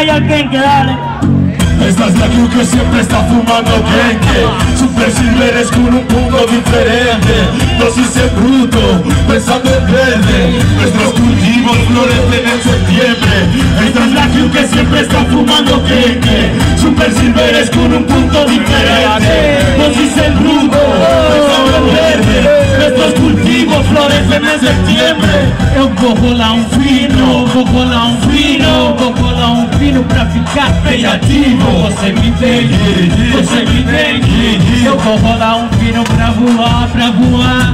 y al kenke, dale. Esta es la crew que siempre está fumando kenke. Super silveres con un punto diferente. Dosis en bruto, pensando en verde. Nuestros cultivos florecen en septiembre. Esta es la crew que siempre está fumando kenke. Super silveres con un punto diferente. Dosis en bruto, pensando en verde. Nuestros cultivos florecen en septiembre. Eu vou rolar um fino, pra ficar criativo. Você me entende, eu vou rolar um fino pra voar.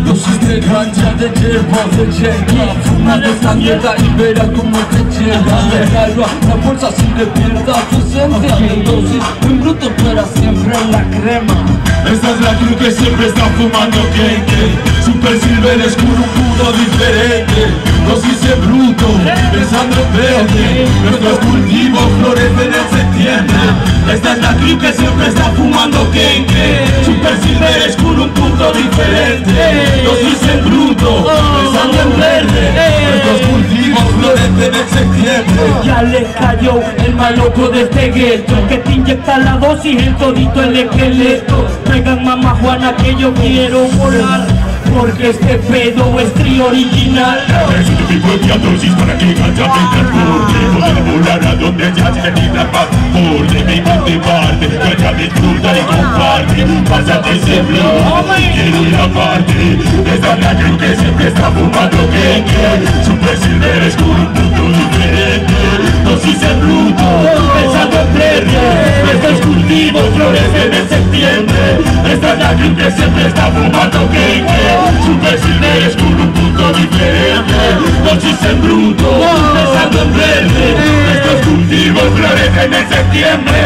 Dosis de ganja, de hierba, de yenga. Fumando esta mierda y verás cómo te llega. Déjalo, la bolsa sin le pierda tu esencia. De dosis en bruto para siempre en la crema. Esta es la crew que siempre está fumando kenke. Super silveres con un punto diferente. Dosis en bruto, pensando en verde. Nuestros cultivos florecen en septiembre. Esta es la crew que siempre está fumando kenke. Super silveres con un punto diferente. Dosis en bruto, pensando en verde. Nuestros cultivos florecen en septiembre. Ya le cayó el maloco de este gueto, que te inyecta la dosis en todito el esqueleto. Traigan mamá Juana que yo quiero volar, porque este pedo es tri original. Necesito mi propia dosis para que ganja me transporte. Poder volar a donde ya se necesita transporte. Me parte, ganja me disfruta y comparte. Pásate ese blog, quiero ir aparte. Esta es la crew que siempre está fumando kenke. Super silveres con un punto diferente. Dosis en bruto, pensando en verde. Nuestros cultivos florecen en septiembre. Esta es la crew que siempre está fumando kenke. Super silveres con un punto diferente. Dosis en bruto, pensando en verde. Nuestros cultivos florecen en septiembre.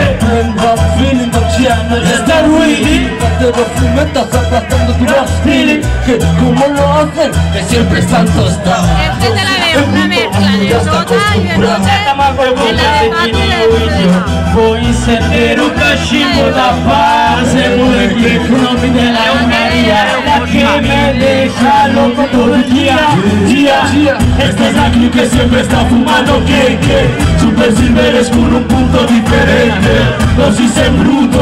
Está ready. De los fumetas aplastando tu feeling. Que como lo hacen, que siempre están tostados. Es que te la veo, una mezcla de nota y de nota. En la de pato y la de Vou encender o cachimbo da paz. É porque o nome dela é Maria, la que me deja loco todo día. Esta es la crew que siempre está fumando kenke. Super silveres con un punto diferente. Dosis en bruto,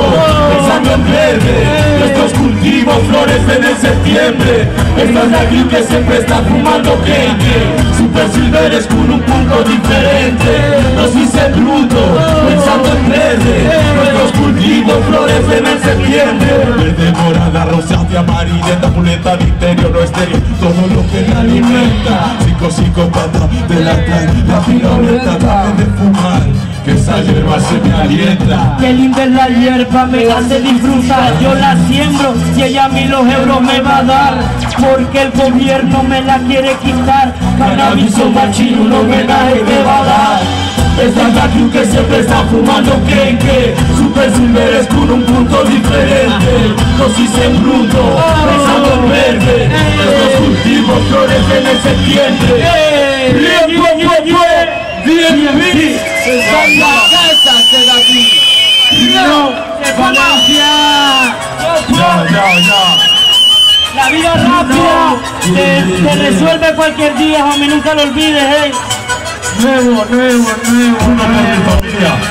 pensando en verde. Nuestros cultivos florecen en septiembre. Esta es la crew que siempre está fumando kenke. Super silveres con un punto diferente. Dosis en bruto, pensando en verde. Nuestros cultivos florecen en septiembre. Verde, morada, rosácea, amarillenta, pulenta, de interior o exterior. Todo lo que me alimenta. Psicópata de la piruleta, dame de fumar, que esa hierba se me alienta. Qué linda es la hierba, me hace disfrutar. Yo la siembro y ella a mí los euros me va a dar, porque el gobierno me la quiere quitar. Cannabis o machino, un homenaje me va a dar. Esta es la crew que siempre está fumando kenke. Super silveres con un punto diferente. Dosis en bruto, pensando en verde. Nuestros cultivos florecen en septiembre. Bien, está en la casa, se da aquí. No, de Valencia. La vida rápida te resuelve cualquier día, homie, nunca lo olvides, Nuevo, familia.